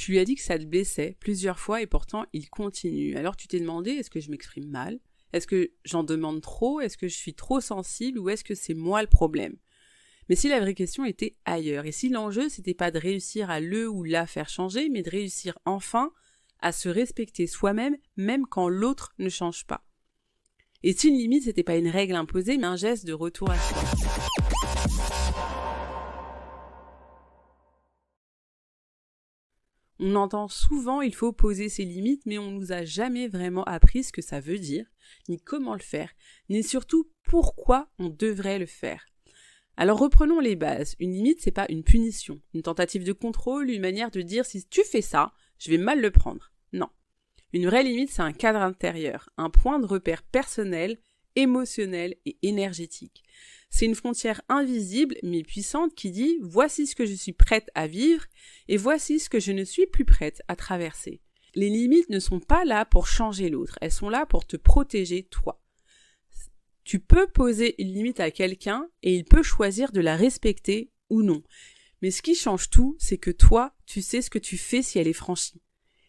Tu lui as dit que ça te blessait plusieurs fois et pourtant il continue. Alors tu t'es demandé, est-ce que je m'exprime mal ? Est-ce que j'en demande trop ? Est-ce que je suis trop sensible ou est-ce que c'est moi le problème ? Mais si la vraie question était ailleurs, et si l'enjeu c'était pas de réussir à le ou la faire changer, mais de réussir enfin à se respecter soi-même, même quand l'autre ne change pas. Et si une limite c'était pas une règle imposée, mais un geste de retour à soi. On entend souvent il faut poser ses limites, mais on nous a jamais vraiment appris ce que ça veut dire, ni comment le faire, ni surtout pourquoi on devrait le faire. Alors reprenons les bases. Une limite, c'est pas une punition, une tentative de contrôle, une manière de dire si tu fais ça, je vais mal le prendre. Non. Une vraie limite, c'est un cadre intérieur, un point de repère personnel, émotionnel et énergétique. C'est une frontière invisible mais puissante qui dit « voici ce que je suis prête à vivre et voici ce que je ne suis plus prête à traverser ». Les limites ne sont pas là pour changer l'autre, elles sont là pour te protéger toi. Tu peux poser une limite à quelqu'un et il peut choisir de la respecter ou non. Mais ce qui change tout, c'est que toi, tu sais ce que tu fais si elle est franchie.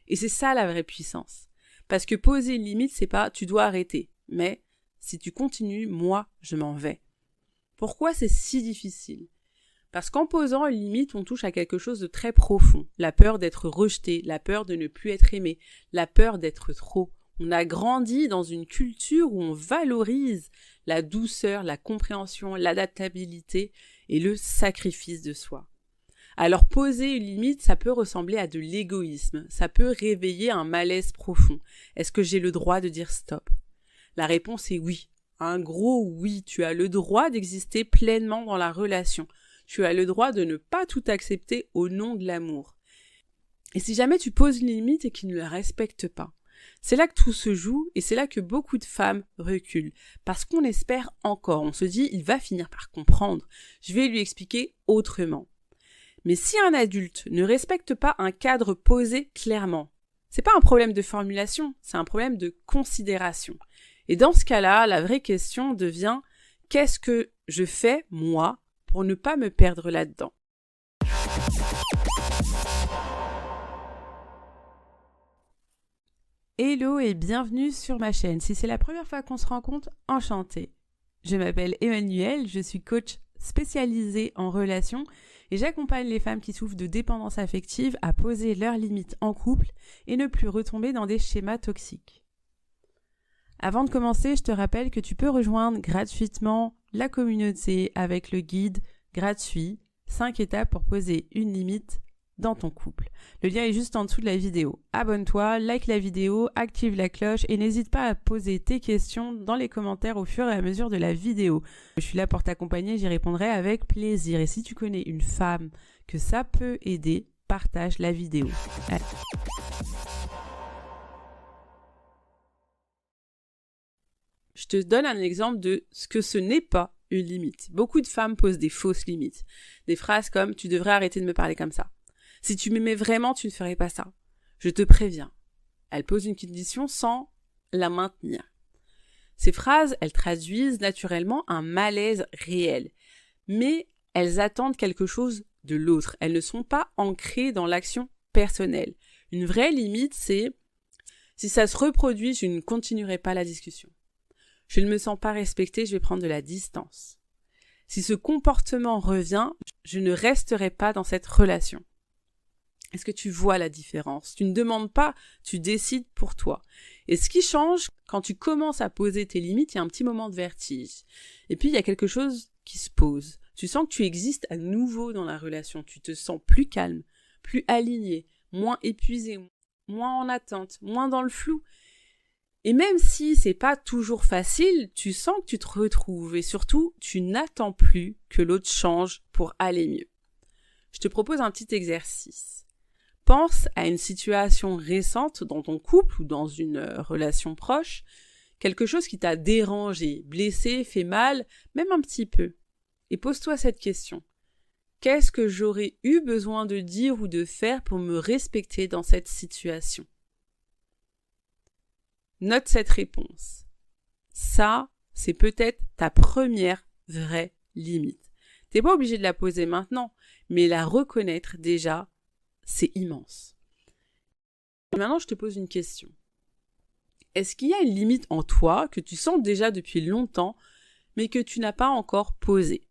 Et c'est ça la vraie puissance. Parce que poser une limite, c'est pas « tu dois arrêter », mais « si tu continues, moi, je m'en vais ». Pourquoi c'est si difficile ? Parce qu'en posant une limite, on touche à quelque chose de très profond. La peur d'être rejeté, la peur de ne plus être aimé, la peur d'être trop. On a grandi dans une culture où on valorise la douceur, la compréhension, l'adaptabilité et le sacrifice de soi. Alors poser une limite, ça peut ressembler à de l'égoïsme, ça peut réveiller un malaise profond. Est-ce que j'ai le droit de dire stop ? La réponse est oui. Un gros oui, tu as le droit d'exister pleinement dans la relation. Tu as le droit de ne pas tout accepter au nom de l'amour. Et si jamais tu poses une limite et qu'il ne la respecte pas, c'est là que tout se joue et c'est là que beaucoup de femmes reculent. Parce qu'on espère encore, on se dit il va finir par comprendre, je vais lui expliquer autrement. Mais si un adulte ne respecte pas un cadre posé clairement, c'est pas un problème de formulation, c'est un problème de considération. Et dans ce cas-là, la vraie question devient « qu'est-ce que je fais, moi, pour ne pas me perdre là-dedans ?» Hello et bienvenue sur ma chaîne. Si c'est la première fois qu'on se rencontre, enchantée. Je m'appelle Emmanuelle, je suis coach spécialisée en relations et j'accompagne les femmes qui souffrent de dépendance affective à poser leurs limites en couple et ne plus retomber dans des schémas toxiques. Avant de commencer, je te rappelle que tu peux rejoindre gratuitement la communauté avec le guide gratuit 5 étapes pour poser une limite dans ton couple. Le lien est juste en dessous de la vidéo. Abonne-toi, like la vidéo, active la cloche et n'hésite pas à poser tes questions dans les commentaires au fur et à mesure de la vidéo. Je suis là pour t'accompagner, j'y répondrai avec plaisir. Et si tu connais une femme que ça peut aider, partage la vidéo. Allez. Je te donne un exemple de ce que ce n'est pas une limite. Beaucoup de femmes posent des fausses limites. Des phrases comme « tu devrais arrêter de me parler comme ça ». « Si tu m'aimais vraiment, tu ne ferais pas ça. Je te préviens. » Elles posent une condition sans la maintenir. Ces phrases, elles traduisent naturellement un malaise réel. Mais elles attendent quelque chose de l'autre. Elles ne sont pas ancrées dans l'action personnelle. Une vraie limite, c'est « si ça se reproduit, je ne continuerai pas la discussion. Je ne me sens pas respectée, je vais prendre de la distance. Si ce comportement revient, je ne resterai pas dans cette relation. » Est-ce que tu vois la différence ? Tu ne demandes pas, tu décides pour toi. Et ce qui change, quand tu commences à poser tes limites, il y a un petit moment de vertige. Et puis, il y a quelque chose qui se pose. Tu sens que tu existes à nouveau dans la relation. Tu te sens plus calme, plus aligné, moins épuisé, moins en attente, moins dans le flou. Et même si c'est pas toujours facile, tu sens que tu te retrouves et surtout, tu n'attends plus que l'autre change pour aller mieux. Je te propose un petit exercice. Pense à une situation récente dans ton couple ou dans une relation proche, quelque chose qui t'a dérangé, blessé, fait mal, même un petit peu. Et pose-toi cette question. Qu'est-ce que j'aurais eu besoin de dire ou de faire pour me respecter dans cette situation ? Note cette réponse. Ça, c'est peut-être ta première vraie limite. T'es pas obligé de la poser maintenant, mais la reconnaître déjà, c'est immense. Et maintenant, je te pose une question. Est-ce qu'il y a une limite en toi que tu sens déjà depuis longtemps, mais que tu n'as pas encore posée?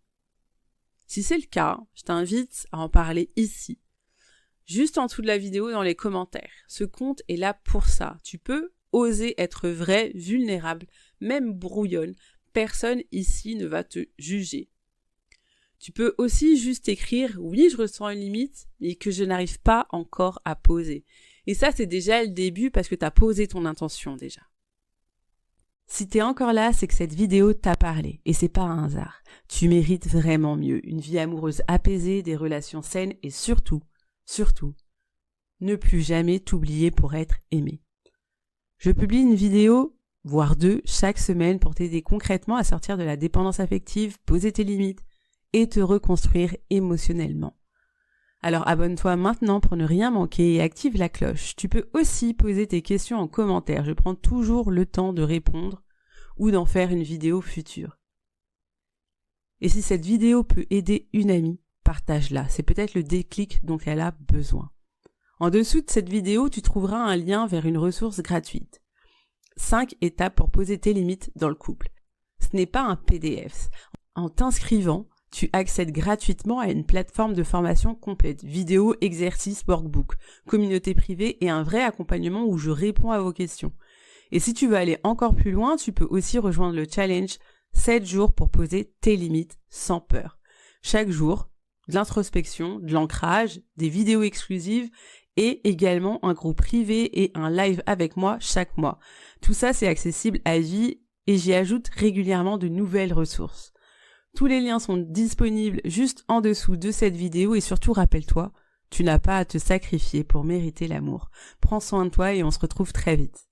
Si c'est le cas, je t'invite à en parler ici, juste en dessous de la vidéo dans les commentaires. Ce compte est là pour ça. Tu peux oser être vrai, vulnérable, même brouillonne. Personne ici ne va te juger. Tu peux aussi juste écrire « Oui, je ressens une limite, mais que je n'arrive pas encore à poser ». Et ça, c'est déjà le début parce que tu as posé ton intention déjà. Si t'es encore là, c'est que cette vidéo t'a parlé. Et c'est pas un hasard. Tu mérites vraiment mieux. Une vie amoureuse apaisée, des relations saines et surtout, ne plus jamais t'oublier pour être aimé. Je publie une vidéo, voire 2, chaque semaine pour t'aider concrètement à sortir de la dépendance affective, poser tes limites et te reconstruire émotionnellement. Alors abonne-toi maintenant pour ne rien manquer et active la cloche. Tu peux aussi poser tes questions en commentaire. Je prends toujours le temps de répondre ou d'en faire une vidéo future. Et si cette vidéo peut aider une amie, partage-la. C'est peut-être le déclic dont elle a besoin. En dessous de cette vidéo, tu trouveras un lien vers une ressource gratuite. 5 étapes pour poser tes limites dans le couple. Ce n'est pas un PDF. En t'inscrivant, tu accèdes gratuitement à une plateforme de formation complète, vidéos, exercices, workbook, communauté privée et un vrai accompagnement où je réponds à vos questions. Et si tu veux aller encore plus loin, tu peux aussi rejoindre le challenge 7 jours pour poser tes limites sans peur. Chaque jour, de l'introspection, de l'ancrage, des vidéos exclusives et également un groupe privé et un live avec moi chaque mois. Tout ça, c'est accessible à vie et j'y ajoute régulièrement de nouvelles ressources. Tous les liens sont disponibles juste en dessous de cette vidéo et surtout rappelle-toi, tu n'as pas à te sacrifier pour mériter l'amour. Prends soin de toi et on se retrouve très vite.